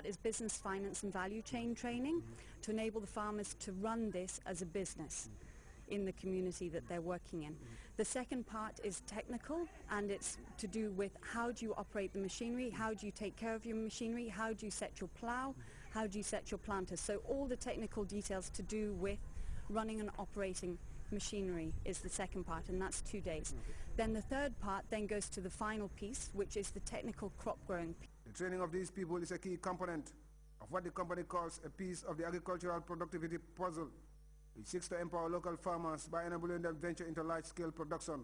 part is business, finance and value chain training to enable the farmers to run this as a business in the community that they're working in. The second part is technical, and it's to do with how do you operate the machinery, how do you take care of your machinery, how do you set your plow, how do you set your planters. So all the technical details to do with running and operating machinery is the second part, and that's 2 days. Then the third part then goes to the final piece, which is the technical crop growing. The training of these people is a key component of what the company calls a piece of the agricultural productivity puzzle, which seeks to empower local farmers by enabling them venture into large-scale production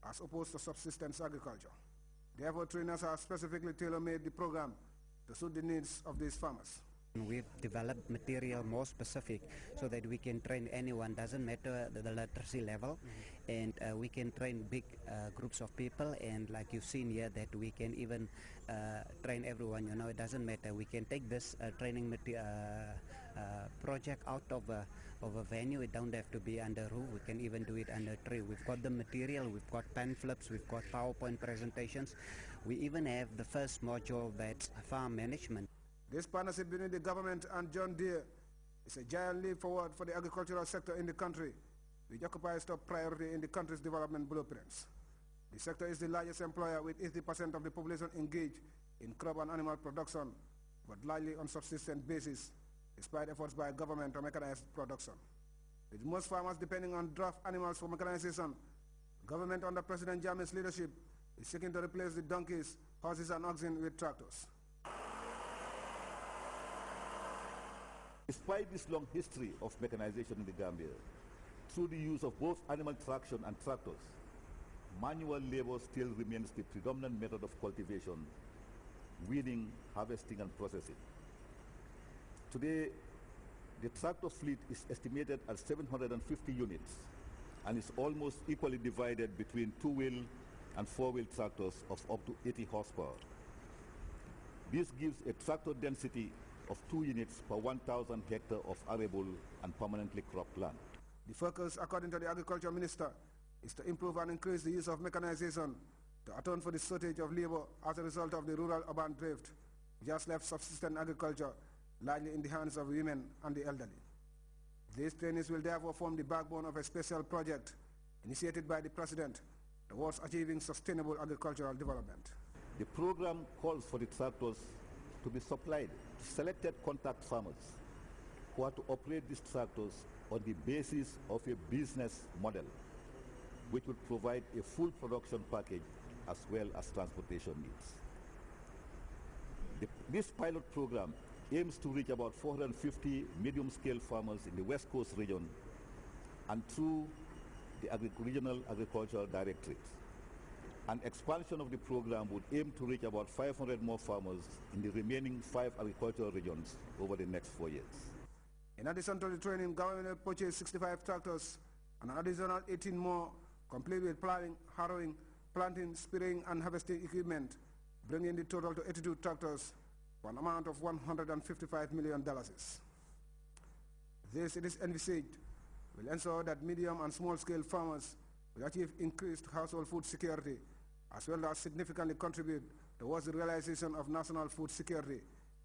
as opposed to subsistence agriculture. Therefore, trainers have specifically tailor-made the program to suit the needs of these farmers. We've developed material more specific so that we can train anyone, doesn't matter the literacy level, and we can train big groups of people, and like you've seen here that we can even train everyone, it doesn't matter. We can take this training project out of a venue. It don't have to be under roof, we can even do it under a tree. We've got the material, we've got pen flips, we've got PowerPoint presentations. We even have the first module that's farm management. This partnership between the government and John Deere is a giant leap forward for the agricultural sector in the country, which occupies top priority in the country's development blueprints. The sector is the largest employer, with 80% of the population engaged in crop and animal production, but largely on subsistence basis, despite efforts by government to mechanize production. With most farmers depending on draft animals for mechanization, government under President Jammeh's leadership is seeking to replace the donkeys, horses and oxen with tractors. Despite this long history of mechanization in the Gambia, through the use of both animal traction and tractors, manual labor still remains the predominant method of cultivation, weeding, harvesting and processing. Today, the tractor fleet is estimated at 750 units and is almost equally divided between two-wheel and four-wheel tractors of up to 80 horsepower. This gives a tractor density of 2 units per 1,000 hectares of arable and permanently cropped land. The focus, according to the Agriculture Minister, is to improve and increase the use of mechanization to atone for the shortage of labor as a result of the rural-urban drift, which has left subsistence agriculture largely in the hands of women and the elderly. These trainings will therefore form the backbone of a special project initiated by the President towards achieving sustainable agricultural development. The program calls for the tractors to be supplied to selected contact farmers who are to operate these tractors on the basis of a business model which will provide a full production package as well as transportation needs. This pilot program aims to reach about 450 medium-scale farmers in the West Coast region and through the regional agricultural directorates. An expansion of the program would aim to reach about 500 more farmers in the remaining 5 agricultural regions over the next 4 years. In addition to the training, government will purchase 65 tractors and an additional 18 more, complete with plowing, harrowing, planting, spraying and harvesting equipment, bringing the total to 82 tractors for an amount of $155 million. This, it is envisaged, will ensure that medium and small-scale farmers will achieve increased household food security, as well as significantly contribute towards the realization of national food security,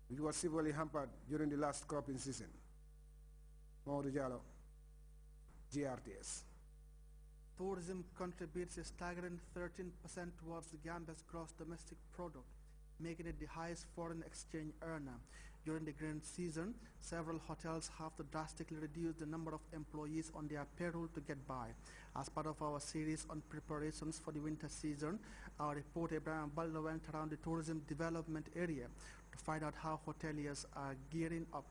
which was severely hampered during the last cropping season. Mauricio Jallo, Grts. Tourism contributes a staggering 13% towards the Gambia's gross domestic product, making it the highest foreign exchange earner. During the grant season, several hotels have to drastically reduce the number of employees on their payroll to get by. As part of our series on preparations for the winter season, our reporter Ibrahim Baldo went around the tourism development area to find out how hoteliers are gearing up.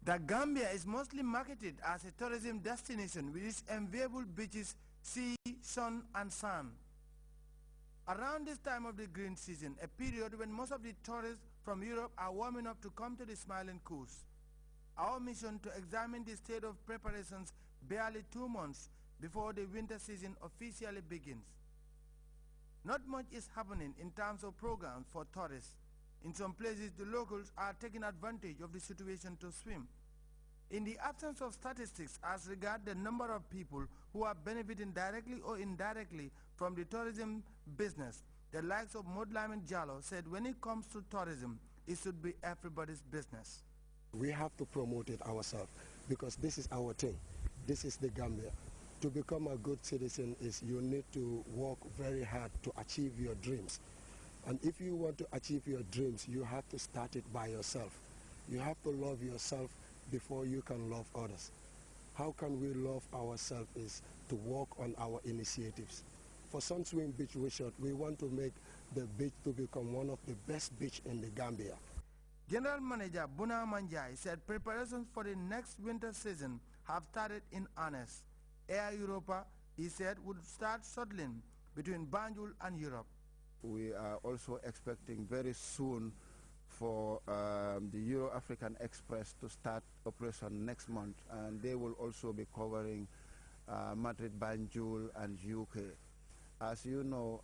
The Gambia is mostly marketed as a tourism destination with its enviable beaches, sea, sun and sand. Around this time of the green season, a period when most of the tourists from Europe are warming up to come to the Smiling Coast, our mission to examine the state of preparations barely 2 months before the winter season officially begins. Not much is happening in terms of programs for tourists. In some places, the locals are taking advantage of the situation to swim. In the absence of statistics as regards the number of people who are benefiting directly or indirectly from the tourism business, the likes of Modlamin Jallo said when it comes to tourism, it should be everybody's business. We have to promote it ourselves because this is our thing. This is the Gambia. To become a good citizen is you need to work very hard to achieve your dreams. And if you want to achieve your dreams, you have to start it by yourself. You have to love yourself before you can love others. How can we love ourselves is to work on our initiatives. For Sunswing Beach Resort, we want to make the beach to become one of the best beaches in the Gambia. General Manager Buna Manjai said preparations for the next winter season have started in earnest. Air Europa, he said, would start shuttling between Banjul and Europe. We are also expecting very soon for the Euro-African Express to start operation next month, and they will also be covering Madrid, Banjul, and UK. As you know,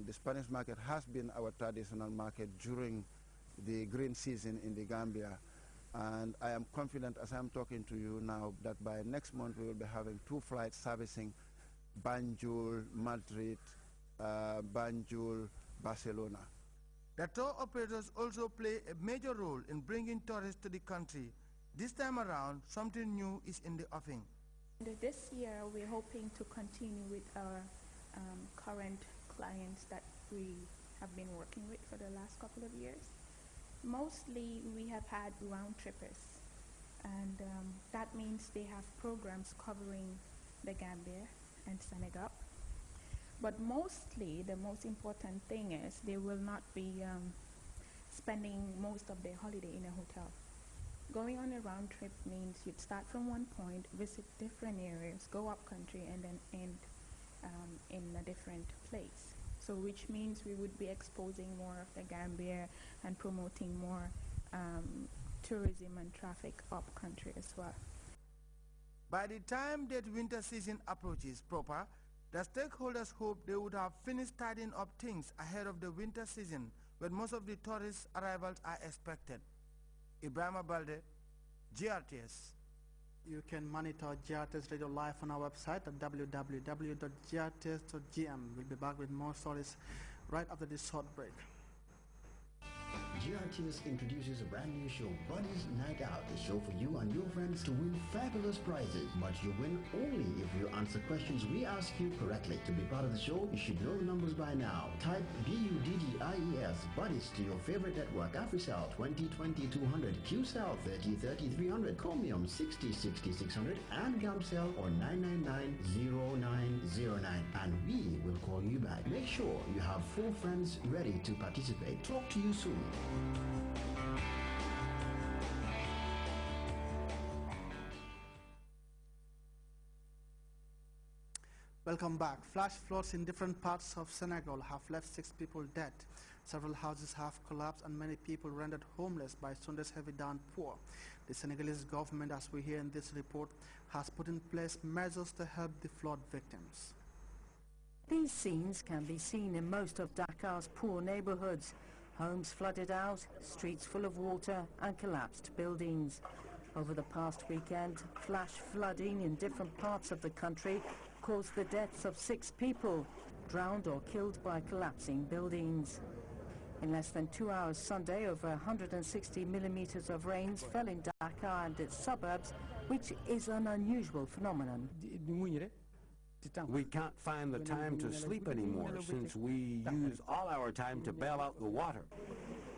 the Spanish market has been our traditional market during the green season in the Gambia, and I am confident as I'm talking to you now that by next month we will be having 2 flights servicing Banjul, Madrid, Banjul, Barcelona. The tour operators also play a major role in bringing tourists to the country. This time around, something new is in the offing. This year, we're hoping to continue with our current clients that we have been working with for the last couple of years. Mostly, we have had round trippers, and that means they have programs covering the Gambia and Senegal. But mostly, the most important thing is they will not be spending most of their holiday in a hotel. Going on a round trip means you'd start from one point, visit different areas, go up country, and then end in a different place. So which means we would be exposing more of the Gambia and promoting more tourism and traffic up country as well. By the time that winter season approaches proper, the stakeholders hope they would have finished tidying up things ahead of the winter season when most of the tourist arrivals are expected. Ibrahim Balde, GRTS. You can monitor GRTS Radio live on our website at www.grts.gm. We'll be back with more stories right after this short break. GRTS introduces a brand new show, Buddies Night Out, a show for you and your friends to win fabulous prizes. But you win only if you answer questions we ask you correctly. To be part of the show, you should know the numbers by now. Type BUDDIES, Buddies, to your favorite network, AfriCell 2020-200, QCell 30-30-300, Chromium 60-60-600, and Gamcell or 999-0909. And we will call you back. Make sure you have 4 friends ready to participate. Talk to you soon. Welcome back. Flash floods in different parts of Senegal have left 6 people dead. Several houses have collapsed and many people rendered homeless by Sunday's heavy downpour. The Senegalese government, as we hear in this report, has put in place measures to help the flood victims. These scenes can be seen in most of Dakar's poor neighborhoods. Homes flooded out, streets full of water and collapsed buildings. Over the past weekend, flash flooding in different parts of the country caused the deaths of 6 people, drowned or killed by collapsing buildings. In less than 2 hours Sunday, over 160 millimeters of rains fell in Dakar and its suburbs, which is an unusual phenomenon. We can't find the time to sleep anymore since we use all our time to bail out the water.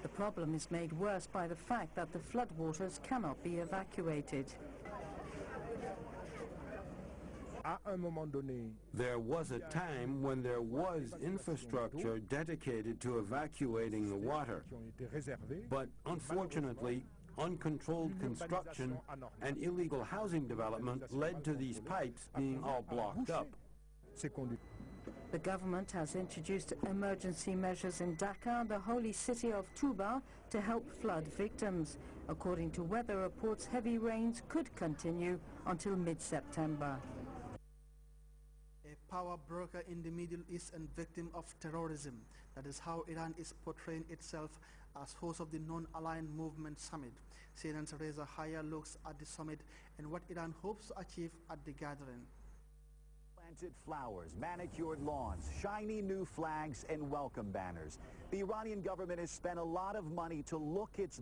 The problem is made worse by the fact that the floodwaters cannot be evacuated. There was a time when there was infrastructure dedicated to evacuating the water, but unfortunately, uncontrolled construction and illegal housing development led to these pipes being all blocked up. The government has introduced emergency measures in Dakar, the holy city of Touba, to help flood victims. According to weather reports, heavy rains could continue until mid-September. A power broker in the Middle East and victim of terrorism. That is how Iran is portraying itself as host of the Non-Aligned Movement Summit. CNN's Reza Haya looks at the summit and what Iran hopes to achieve at the gathering. Planted flowers, manicured lawns, shiny new flags, and welcome banners. The Iranian government has spent a lot of money to look its